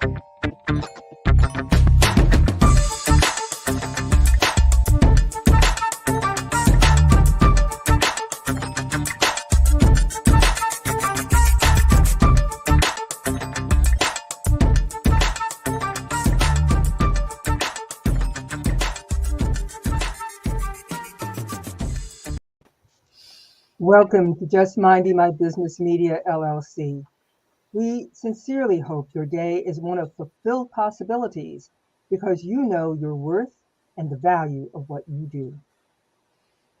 Welcome to Just Minding My Business Media, LLC. We sincerely hope your day is one of fulfilled possibilities because you know your worth and the value of what you do.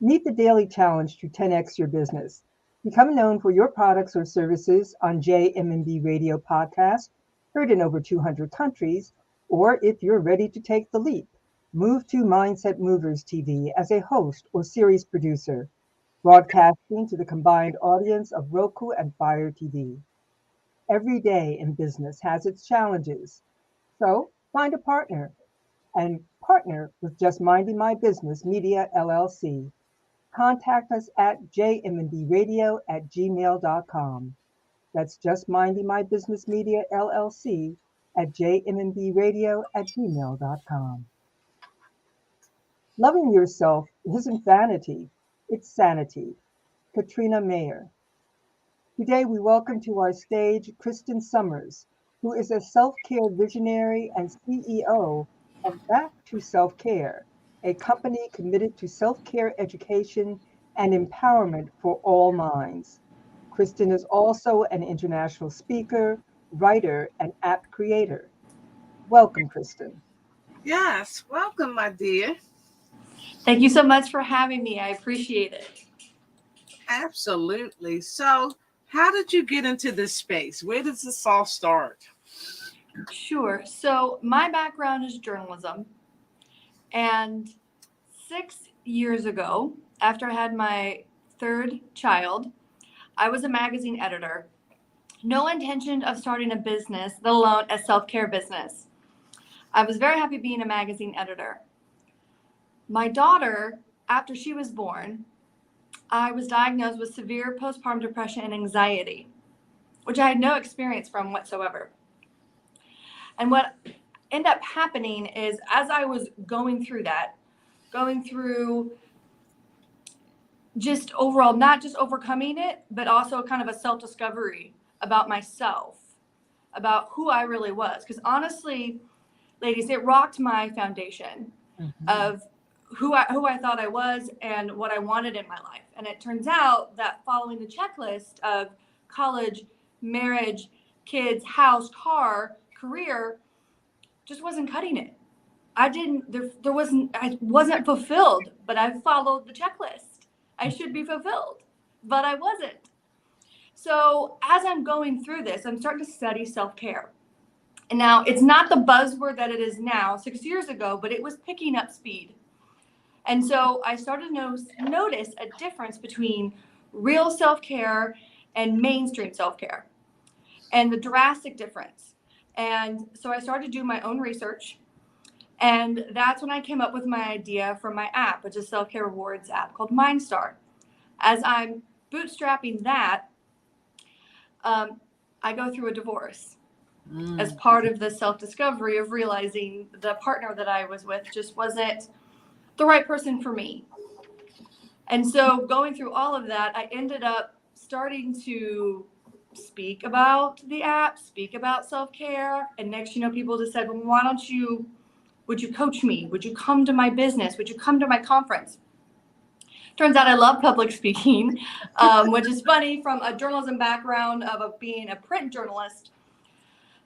Meet the daily challenge to 10x your business. Become known for your products or services on JMMB Radio podcast, heard in over 200 countries, or if you're ready to take the leap, move to Mindset Movers TV as a host or series producer, broadcasting to the combined audience of Roku and Fire TV. Every day in business has its challenges, so find a partner and partner with Just Minding My Business Media, LLC. Contact us at jmmbradio@gmail.com. That's Just Minding My Business Media, LLC at jmmbradio@gmail.com. Loving yourself isn't vanity, it's sanity. Katrina Mayer. Today we welcome to our stage Kristin Summers, who is a self-care visionary and CEO of Back to Self-Care, a company committed to self-care education and empowerment for all minds. Kristin is also an international speaker, writer, and app creator. Welcome, Kristin. Yes, welcome, my dear. Thank you so much for having me. I appreciate it. Absolutely. So, how did you get into this space? Where does this all start? Sure. So my background is journalism. And 6 years ago, after I had my third child, I was a magazine editor. No intention of starting a business, let alone a self-care business. I was very happy being a magazine editor. My daughter, after she was born, I was diagnosed with severe postpartum depression and anxiety, which I had no experience from whatsoever. And what ended up happening is, as I was going through just overall, not just overcoming it, but also kind of a self-discovery about myself, about who I really was. Because honestly, ladies, it rocked my foundation of who I thought I was and what I wanted in my life. And it turns out that following the checklist of college, marriage, kids, house, car, career, just wasn't cutting it. I wasn't fulfilled, but I followed the checklist. I should be fulfilled, but I wasn't. So as I'm going through this, I'm starting to study self-care. And now it's not the buzzword that it is now 6 years ago, but it was picking up speed. And so I started to notice a difference between real self-care and mainstream self-care, and the drastic difference. And so I started to do my own research. And that's when I came up with my idea for my app, which is a self-care rewards app called MindStar. As I'm bootstrapping that, I go through a divorce as part of the self-discovery of realizing the partner that I was with just wasn't the right person for me. And so going through all of that, I ended up starting to speak about the app, speak about self-care. And next, people just said, well, would you coach me? Would you come to my business? Would you come to my conference? Turns out I love public speaking, which is funny from a journalism background of being a print journalist.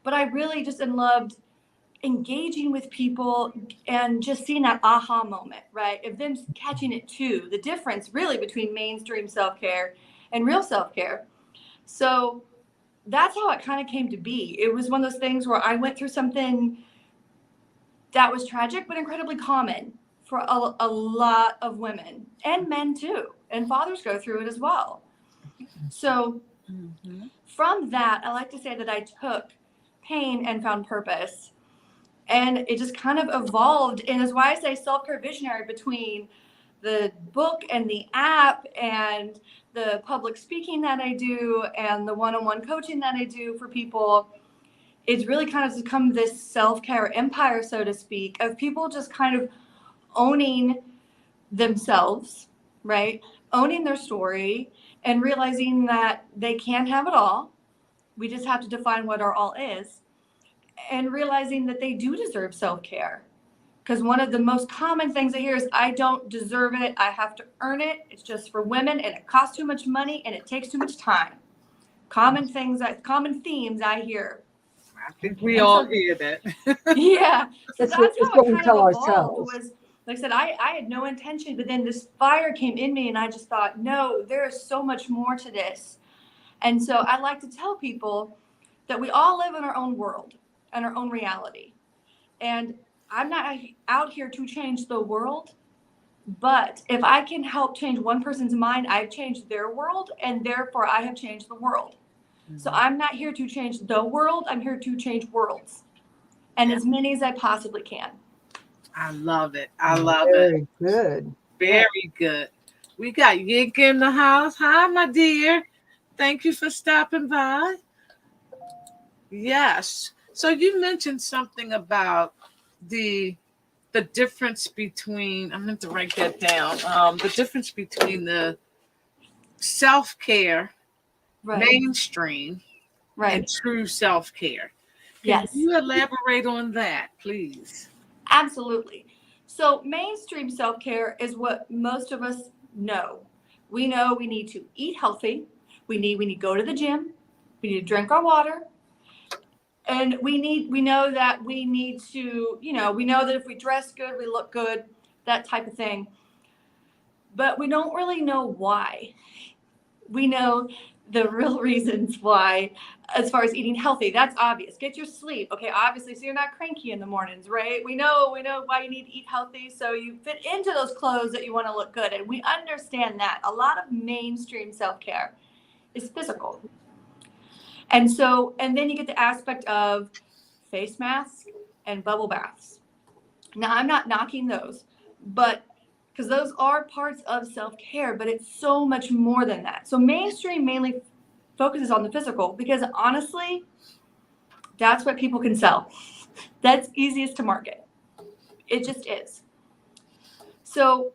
But I really just loved engaging with people and just seeing that aha moment, right? Of them catching it too, the difference really between mainstream self-care and real self-care. So that's how it kind of came to be. It was one of those things where I went through something that was tragic, but incredibly common for a lot of women and men too. And fathers go through it as well. So from that, I like to say that I took pain and found purpose. And it just kind of evolved. And that's why I say self-care visionary, between the book and the app and the public speaking that I do and the one-on-one coaching that I do for people. it's really kind of become this self-care empire, so to speak, of people just kind of owning themselves, right? Owning their story and realizing that they can have it all. We just have to define what our all is, and realizing that they do deserve self-care. Because one of the most common things I hear is, I don't deserve it. I have to earn it. It's just for women and it costs too much money and it takes too much time. Common themes I hear. I think we And all so, hear that. yeah. So It's that's how what it we kind tell of evolved. ourselves. Was, like I said, I had no intention, but then this fire came in me and I just thought, no, there is so much more to this. And so I like to tell people that we all live in our own world and our own reality. And I'm not out here to change the world, but if I can help change one person's mind, I've changed their world, and therefore I have changed the world. So I'm not here to change the world. I'm here to change worlds, and as many as I possibly can. I love it. I love Very it. good. Very good. We got Yinka in the house. Hi, my dear. Thank you for stopping by. Yes. So you mentioned something about the difference between, I meant to write that down. The difference between the self-care, Right. mainstream, Right. and true self-care. Yes. Can you elaborate on that, please? Absolutely. So mainstream self-care is what most of us know. We know we need to eat healthy. We need to go to the gym. We need to drink our water. And we know that we need to, we know that if we dress good, we look good, that type of thing. But we don't really know why. We know the real reasons why, as far as eating healthy. That's obvious. Get your sleep. Okay, obviously, so you're not cranky in the mornings, right? We know why you need to eat healthy, so you fit into those clothes that you want to look good. And we understand that. A lot of mainstream self-care is physical. And then you get the aspect of face masks and bubble baths. Now, I'm not knocking those, but because those are parts of self-care, but it's so much more than that. So mainstream mainly focuses on the physical because honestly, that's what people can sell. That's easiest to market. It just is. So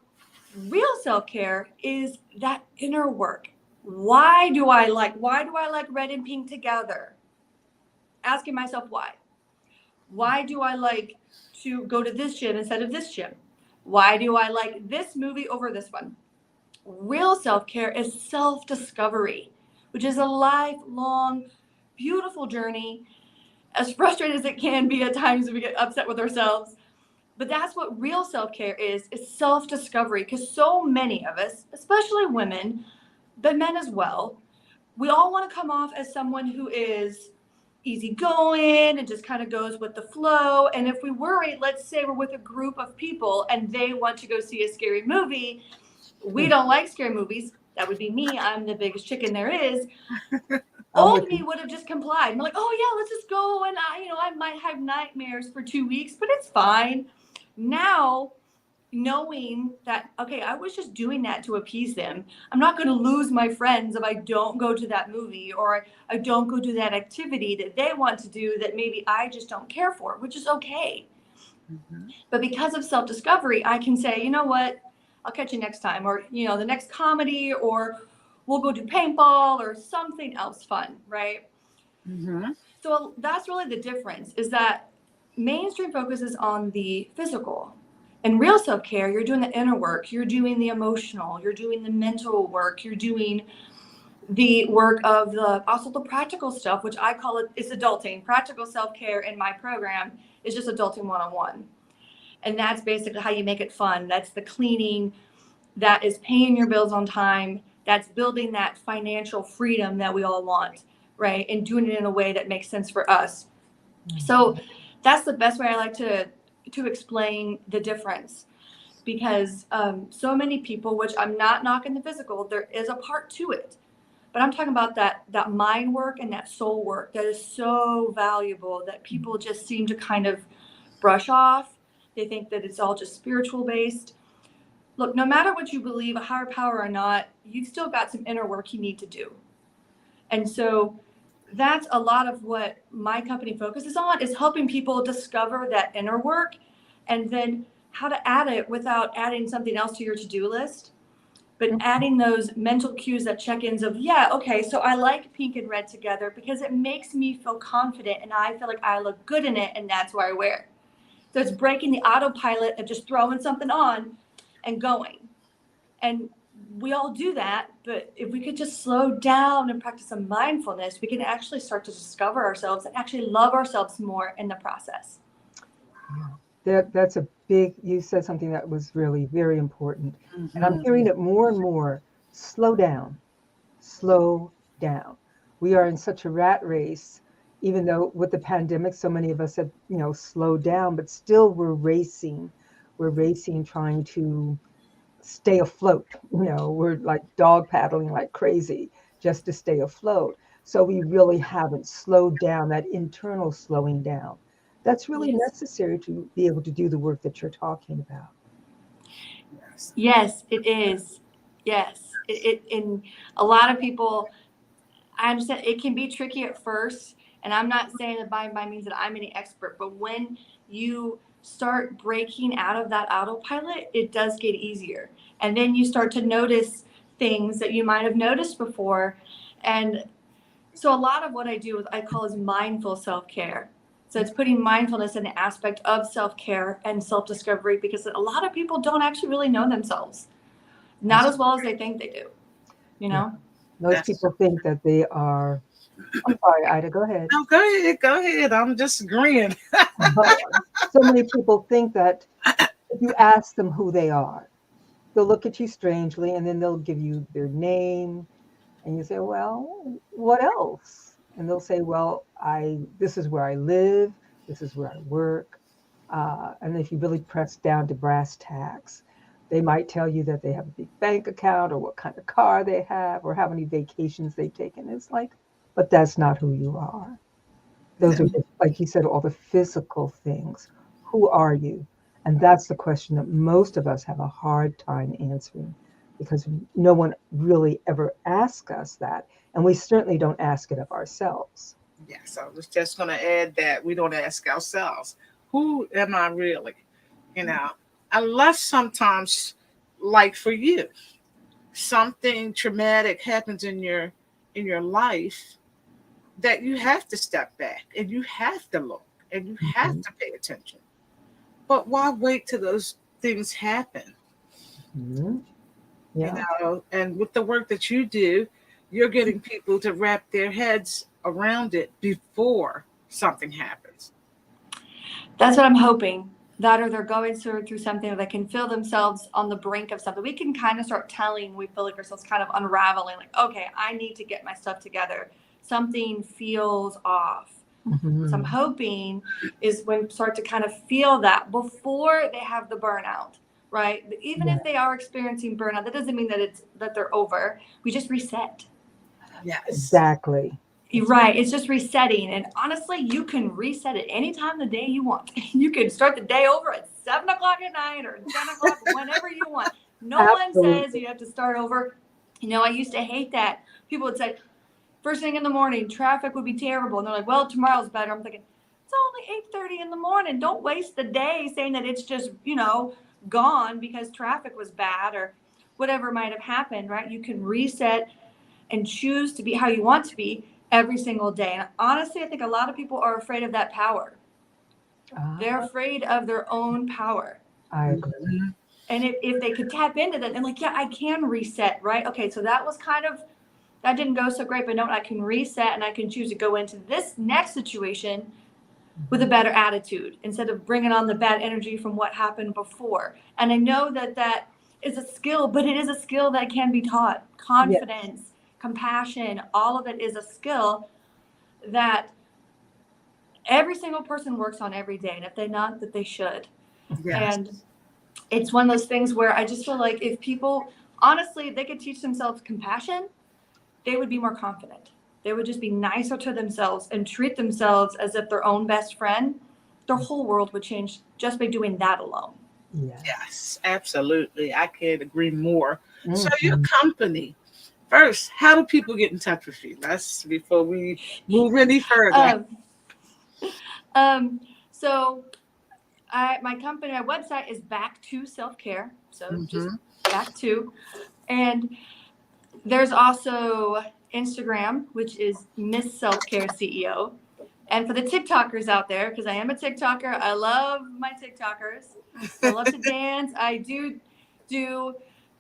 real self-care is that inner work. Why do I like red and pink together? Asking myself why. Why do I like to go to this gym instead of this gym? Why do I like this movie over this one? Real self-care is self-discovery, which is a lifelong, beautiful journey, as frustrating as it can be at times when we get upset with ourselves. But that's what real self-care is self-discovery, because so many of us, especially women, but men as well, we all want to come off as someone who is easygoing and just kind of goes with the flow. And if we worry, let's say we're with a group of people and they want to go see a scary movie. We don't like scary movies. That would be me. I'm the biggest chicken there is. Old me would have just complied. I'm like, oh yeah, let's just go. And I might have nightmares for 2 weeks, but it's fine. Now, knowing that, okay, I was just doing that to appease them. I'm not going to lose my friends if I don't go to that movie or I don't go do that activity that they want to do that maybe I just don't care for, which is okay. Mm-hmm. But because of self-discovery, I can say, you know what, I'll catch you next time, or, the next comedy, or we'll go do paintball or something else fun, right? Mm-hmm. So that's really the difference, is that mainstream focuses on the physical. In real self-care, you're doing the inner work, you're doing the emotional, you're doing the mental work, you're doing the work of also the practical stuff, which I call it's adulting. Practical self-care in my program is just adulting 101. And that's basically how you make it fun. That's the cleaning, that is paying your bills on time, that's building that financial freedom that we all want, right? And doing it in a way that makes sense for us. Mm-hmm. So that's the best way I like to explain the difference, because so many people, which I'm not knocking the physical, there is a part to it, but I'm talking about that mind work and that soul work that is so valuable that people just seem to kind of brush off. They think that it's all just spiritual based. Look, no matter what you believe, a higher power or not, you've still got some inner work you need to do. And so that's a lot of what my company focuses on, is helping people discover that inner work and then how to add it without adding something else to your to-do list, but adding those mental cues, that check-ins of, yeah, okay, so I like pink and red together because it makes me feel confident and I feel like I look good in it, and that's why I wear it. So it's breaking the autopilot of just throwing something on and going. And we all do that, but if we could just slow down and practice some mindfulness, we can actually start to discover ourselves and actually love ourselves more in the process. That's a big, you said something that was really very important. And I'm hearing it more and more. Slow down, slow down. We are in such a rat race, even though with the pandemic, so many of us have, slowed down, but still we're racing. We're racing, trying to stay afloat. We're like dog paddling like crazy just to stay afloat. So we really haven't slowed down, that internal slowing down. That's really necessary to be able to do the work that you're talking about. Yes, it is. Yes. In a lot of people, I understand it can be tricky at first. And I'm not saying that by means that I'm any expert, but when you start breaking out of that autopilot, it does get easier. And then you start to notice things that you might have noticed before. And so a lot of what I do is I call is mindful self-care. So it's putting mindfulness in the aspect of self-care and self-discovery, because a lot of people don't actually really know themselves, not as well as they think they do, Most people think that they are, I'm sorry, Ida, go ahead. No, go ahead. I'm just agreeing. So many people think that if you ask them who they are, they'll look at you strangely and then they'll give you their name and you say, well, what else? And they'll say, well, this is where I live, this is where I work. And if you really press down to brass tacks, they might tell you that they have a big bank account or what kind of car they have or how many vacations they've taken. It's like, but that's not who you are. Those are, like you said, all the physical things. Who are you? And that's the question that most of us have a hard time answering, because no one really ever asks us that. And we certainly don't ask it of ourselves. Yes, I was just going to add that we don't ask ourselves, who am I really? Unless sometimes, like for you, something traumatic happens in your life that you have to step back and you have to look and you have to pay attention. But why wait till those things happen? Yeah. And with the work that you do, you're getting people to wrap their heads around it before something happens. That's what I'm hoping. That, or they're going through something, or they can feel themselves on the brink of something. We can kind of start telling, we feel like ourselves kind of unraveling, like, okay, I need to get my stuff together. Something feels off. So I'm hoping is when we start to kind of feel that before they have the burnout, right? But even if they are experiencing burnout, that doesn't mean that they're over. We just reset. Yes. Exactly. You're right. It's just resetting. And honestly, you can reset it anytime the day you want. You can start the day over at 7 o'clock at night or 10 o'clock, whenever you want. No one says you have to start over. I used to hate that. People would say, first thing in the morning, traffic would be terrible. And they're like, well, tomorrow's better. I'm thinking, it's only 8:30 in the morning. Don't waste the day saying that it's just, gone because traffic was bad or whatever might have happened, right? You can reset and choose to be how you want to be every single day. And honestly, I think a lot of people are afraid of that power. They're afraid of their own power. I agree. And if they could tap into that and like, yeah, I can reset, right? Okay, so that didn't go so great, but no, I can reset and I can choose to go into this next situation with a better attitude instead of bringing on the bad energy from what happened before. And I know that is a skill, but it is a skill that can be taught. Confidence, compassion, all of it is a skill that every single person works on every day. And if they're not, that they should. Yes. And it's one of those things where I just feel like if people, honestly, if they could teach themselves compassion, they would be more confident. They would just be nicer to themselves and treat themselves as if their own best friend. Their whole world would change just by doing that alone. Yes, absolutely. I can't agree more. So your company, First, how do people get in touch with you? That's before we move any further. So my company, my website is Back to Self-Care. So just Back to. And there's also Instagram, which is Miss Self-Care CEO. And for the TikTokers out there, because I am a TikToker, I love my TikTokers. I love to dance. I do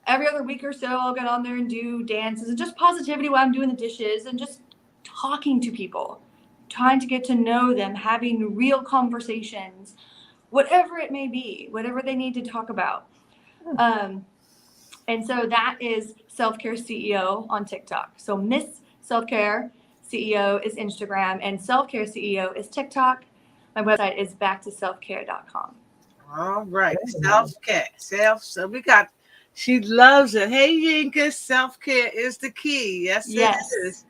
every other week or so, I'll get on there and do dances and just positivity while I'm doing the dishes and just talking to people, trying to get to know them, having real conversations, whatever it may be, whatever they need to talk about. And so that is Self-Care CEO on TikTok. So Miss Self-Care CEO is Instagram and Self-Care CEO is TikTok. My website is backtoselfcare.com. All right. Self-care. So we got, she loves it. Hey, Yinka, self-care is the key. Yes, it is.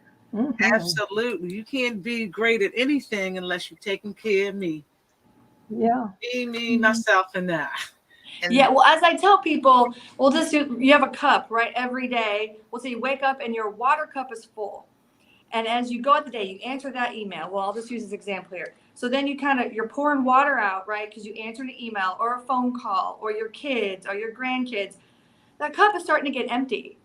Absolutely. You can't be great at anything unless you're taking care of me. Yeah. Me, myself, and that. And yeah. Well, as I tell people, you have a cup, right? Every day. Well, so you wake up and your water cup is full. And as you go out the day, you answer that email. Well, I'll just use this example here. So then you're pouring water out, right? Because you answered an email or a phone call or your kids or your grandkids. That cup is starting to get empty.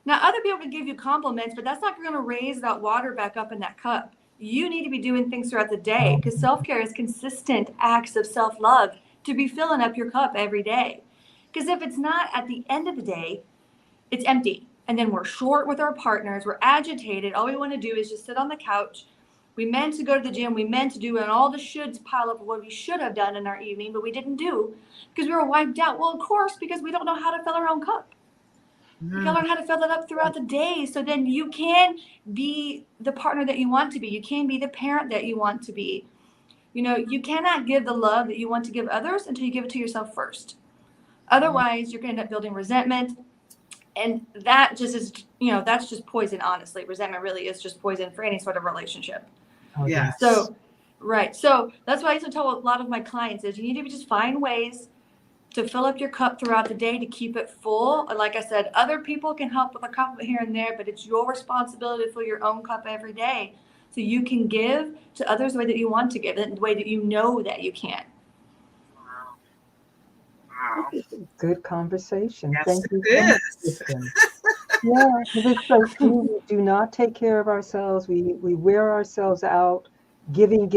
Now, other people can give you compliments, but that's not going to raise that water back up in that cup. You need to be doing things throughout the day because self-care is consistent acts of self-love to be filling up your cup every day. Because if it's not at the end of the day, it's empty. And then we're short with our partners. We're agitated. All we want to do is just sit on the couch. We meant to go to the gym. We meant to do, and all the shoulds pile up of what we should have done in our evening, but we didn't do because we were wiped out. Well, of course, because we don't know how to fill our own cup. You gotta learn how to fill it up throughout the day so then you can be the partner that you want to be. You can be the parent that you want to be. You know, you cannot give the love that you want to give others until you give it to yourself first. Otherwise, you're going to end up building resentment. And that just is, that's just poison, honestly. Resentment really is just poison for any sort of relationship. Yeah. So, right. So that's why I used to tell a lot of my clients is you need to just find ways to fill up your cup throughout the day to keep it full. And like I said, other people can help with a cup here and there, but it's your responsibility to fill your own cup every day so you can give to others the way that you want to give it, the way that you know that you can. Wow. Good conversation. Yes, Thank you it so much. Yeah, it's so true. We do not take care of ourselves. We wear ourselves out, giving.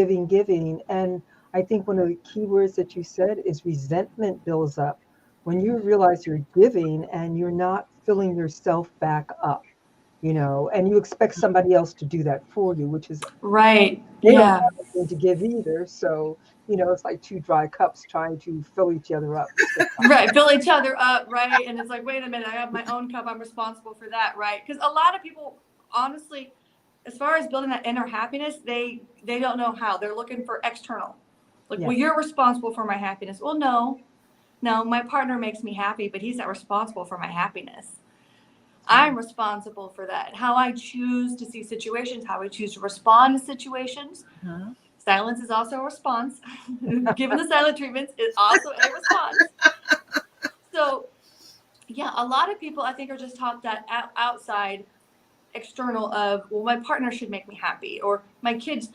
And I think one of the key words that you said is resentment builds up when you realize you're giving and you're not filling yourself back up, and you expect somebody else to do that for you, which is right. They don't Yeah. have anything to give either. So, it's like two dry cups trying to fill each other up. Right. Fill each other up. Right. And it's like, wait a minute, I have my own cup. I'm responsible for that. Right. Because a lot of people, honestly, as far as building that inner happiness, they don't know how. They're looking for external. Like, well, you're responsible for my happiness. Well, no, my partner makes me happy, but he's not responsible for my happiness. I'm responsible for that. How I choose to see situations, how I choose to respond to situations. Silence is also a response. Given the silent treatments, it's also a response. So, yeah, a lot of people, I think, are just taught that outside external of, well, my partner should make me happy, or my kids.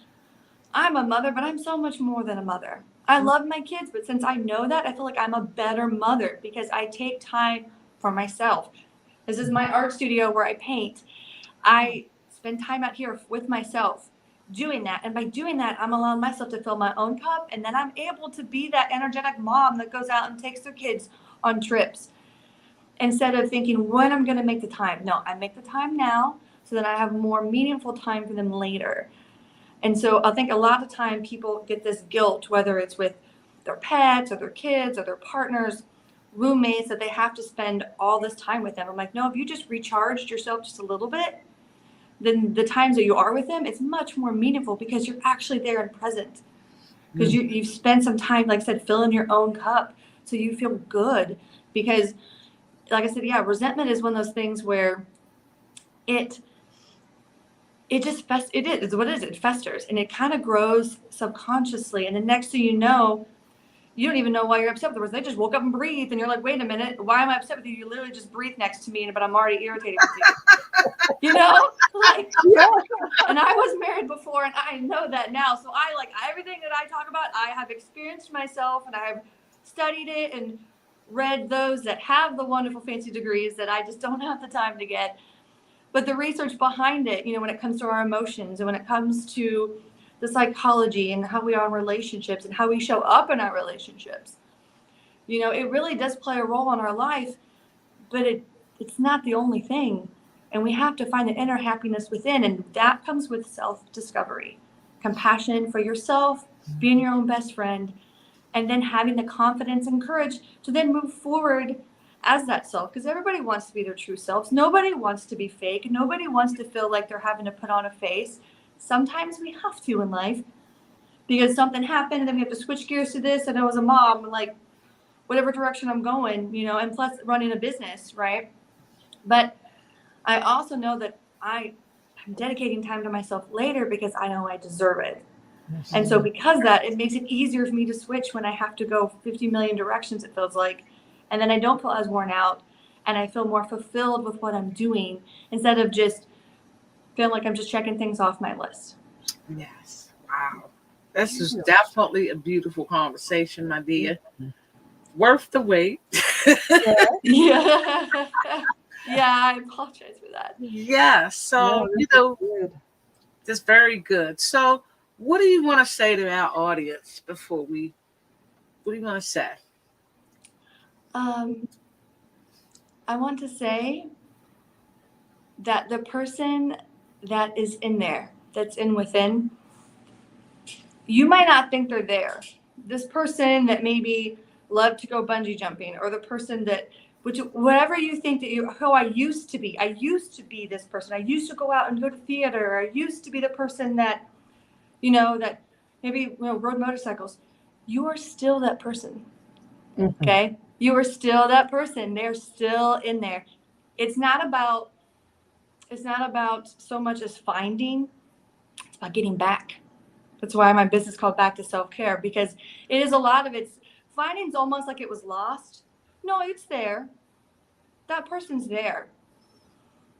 I'm a mother, but I'm so much more than a mother. I love my kids, but since I know that, I feel like I'm a better mother because I take time for myself. This is my art studio where I paint. I spend time out here with myself doing that. And by doing that, I'm allowing myself to fill my own cup. And then I'm able to be that energetic mom that goes out and takes their kids on trips. Instead of thinking, when I'm going to make the time. No, I make the time now so that I have more meaningful time for them later. And so I think a lot of time people get this guilt, whether it's with their pets or their kids or their partners, roommates, that they have to spend all this time with them. I'm like, no, if you just recharged yourself just a little bit, then the times that you are with them, it's much more meaningful because you're actually there and present. Because you've spent some time, like I said, filling your own cup so you feel good. Because, like I said, resentment is one of those things where it just it is what it is. It festers and it kind of grows subconsciously. And the next thing you know, you don't even know why you're upset with the person. They just woke up and breathed, and you're like, wait a minute, why am I upset with you? You literally just breathed next to me, but I'm already irritated with you. You know, like, Yeah. and I was married before, and I know that now. So I like everything that I talk about, I have experienced myself, and I've studied it and read those that have the wonderful fancy degrees that I just don't have the time to get. But the research behind it, you know, when it comes to our emotions and when it comes to the psychology and how we are in relationships and how we show up in our relationships, you know, it really does play a role in our life, but it's not the only thing. And we have to find the inner happiness within, and that comes with self-discovery, compassion for yourself, being your own best friend, and then having the confidence and courage to then move forward as that self, because everybody wants to be their true selves. Nobody wants to be fake. Nobody wants to feel like they're having to put on a face. Sometimes we have to in life because something happened, and then we have to switch gears to this. And I was a mom, and like whatever direction I'm going, you know, and plus running a business, right? But I also know that I'm dedicating time to myself later because I know I deserve it. And so because of that, it makes it easier for me to switch when I have to go 50 million directions, it feels like. And then I don't feel as worn out, and I feel more fulfilled with what I'm doing instead of just feeling like I'm just checking things off my list. Yes. Wow. This is definitely a beautiful conversation, my dear. Worth the wait. Yeah. Yeah, I apologize for that. Yeah. So, you know, that's very good. So, what do you want to say to our audience before what do you want to say? I want to say that the person that is in there, that's in within, you might not think they're there. This person that maybe loved to go bungee jumping, or the person that, whatever you think that I used to be. I used to be this person. I used to go out and go to theater. I used to be the person that, you know, that maybe, you know, rode motorcycles. You are still that person. Mm-hmm. Okay? You are still that person. They're still in there. It's not about so much as finding, it's about getting back. That's why my business is called Back to Self-Care, because it is a lot of it's finding's almost like it was lost. No, it's there. That person's there.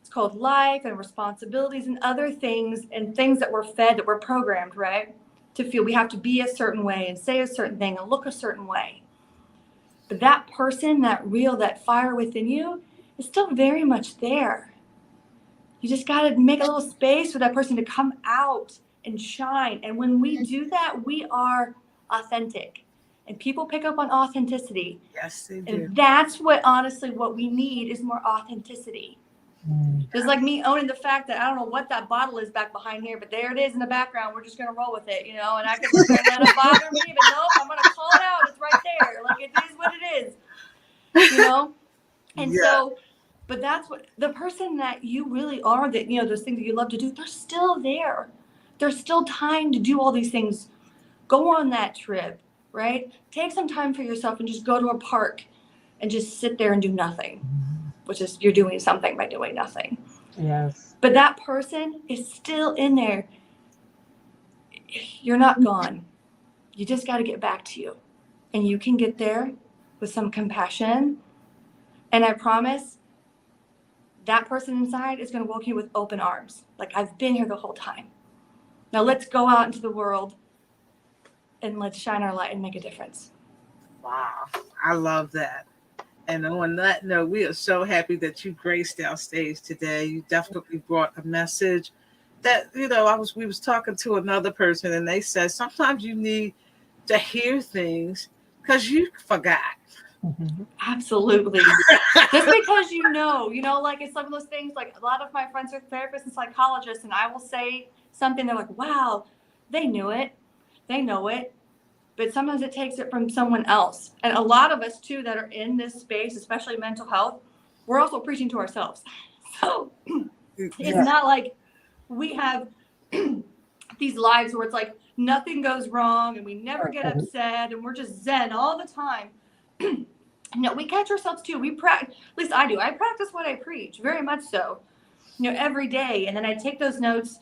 It's called life and responsibilities and other things, and things that we're fed, that we're programmed, right? To feel we have to be a certain way and say a certain thing and look a certain way. But that person, that real, that fire within you is still very much there. You just got to make a little space for that person to come out and shine. And when we do that, we are authentic. And people pick up on authenticity. Yes, they do. And that's what, honestly, what we need is more authenticity. Just like me owning the fact that I don't know what that bottle is back behind here, but there it is in the background. We're just going to roll with it, you know, and I can sit there and let it bother me, but nope, I'm going to call it out. It's right there. Like, it is what it is, you know? And so, but that's what the person that you really are, that, you know, those things that you love to do, they're still there. There's still time to do all these things. Go on that trip, right? Take some time for yourself and just go to a park and just sit there and do nothing, which is you're doing something by doing nothing. Yes. But that person is still in there. You're not gone. You just got to get back to you. And you can get there with some compassion. And I promise that person inside is going to welcome you with open arms. Like, I've been here the whole time. Now let's go out into the world and let's shine our light and make a difference. Wow. I love that. And on that note, we are so happy that you graced our stage today. You definitely brought a message that, you know, we was talking to another person, and they said sometimes you need to hear things because you forgot. Mm-hmm. Absolutely. Just because you know, like it's some of those things, like a lot of my friends are therapists and psychologists, and I will say something, they're like, wow, they knew it. They know it. But sometimes it takes it from someone else. And a lot of us, too, that are in this space, especially mental health, we're also preaching to ourselves. So it's not like we have these lives where it's like nothing goes wrong and we never get upset and we're just zen all the time. No, we catch ourselves, too. We practice, at least I do. I practice what I preach, very much so, every day. And then I take those notes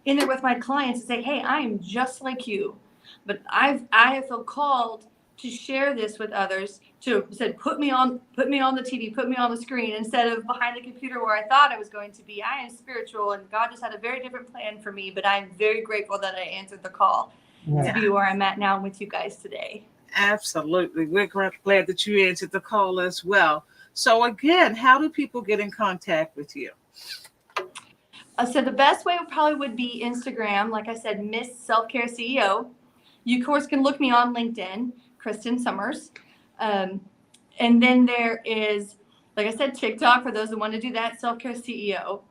in there with my clients and say, hey, I am just like you. But I feel called to share this with others, to said, put me on the TV, put me on the screen instead of behind the computer where I thought I was going to be. I am spiritual, and God just had a very different plan for me, but I'm very grateful that I answered the call to be where I'm at now with you guys today. Absolutely. We're glad that you answered the call as well. So again, how do people get in contact with you? So the best way probably would be Instagram. Like I said, Miss Self-Care CEO. You, of course, can look me on LinkedIn, Kristin Summers. And then there is, like I said, TikTok for those who want to do that, Self-Care CEO.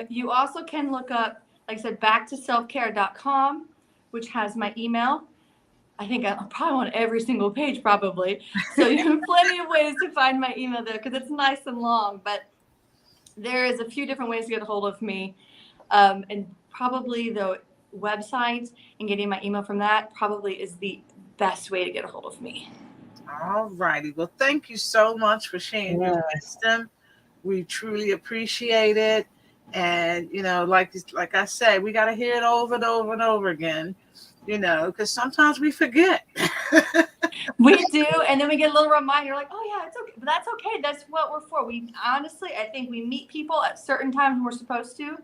You also can look up, like I said, backtoselfcare.com, which has my email. I think I'm probably on every single page, probably. So you have plenty of ways to find my email there because it's nice and long. But there is a few different ways to get a hold of me. And probably the website and getting my email from that probably is the best way to get a hold of me. All righty. Well, thank you so much for sharing your wisdom. We truly appreciate it. And, you know, like I said, we got to hear it over and over and over again, you know, because sometimes we forget. We do. And then we get a little reminder like, oh, yeah, it's okay. But that's okay. That's what we're for. We honestly, I think we meet people at certain times when we're supposed to.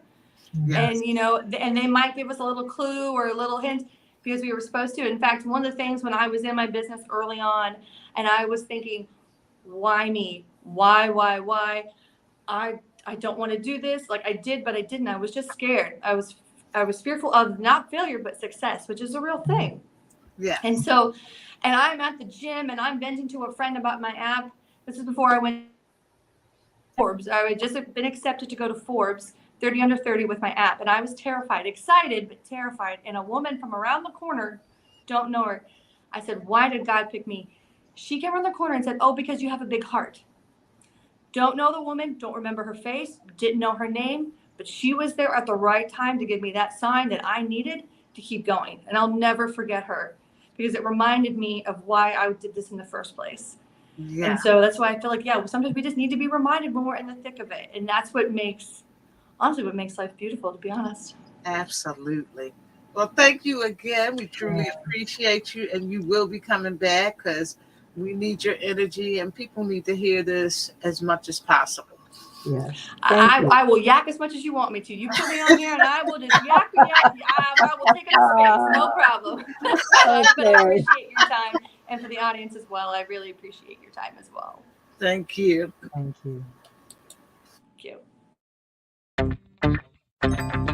Yes. And, you know, and they might give us a little clue or a little hint because we were supposed to. In fact, one of the things when I was in my business early on and I was thinking, why me? Why? I don't want to do this. Like I did, but I didn't. I was just scared. I was fearful of not failure, but success, which is a real thing. Yeah. And so, and I'm at the gym and I'm venting to a friend about my app. This is before I went to Forbes. I had just been accepted to go to Forbes 30 under 30 with my app. And I was terrified, excited, but terrified. And a woman from around the corner, don't know her. I said, why did God pick me? She came around the corner and said, oh, because you have a big heart. Don't know the woman, don't remember her face, didn't know her name, but she was there at the right time to give me that sign that I needed to keep going. And I'll never forget her because it reminded me of why I did this in the first place. Yeah. And so that's why I feel like, yeah, sometimes we just need to be reminded when we're in the thick of it. And that's what makes life beautiful, to be honest. Absolutely. Well, thank you again. We truly appreciate you, and you will be coming back because we need your energy and people need to hear this as much as possible. Yes. I will yak as much as you want me to. You put me on here and I will just yak. I will take up space. No problem. But I appreciate your time. And for the audience as well, I really appreciate your time as well. Thank you. Thank you. Thank you.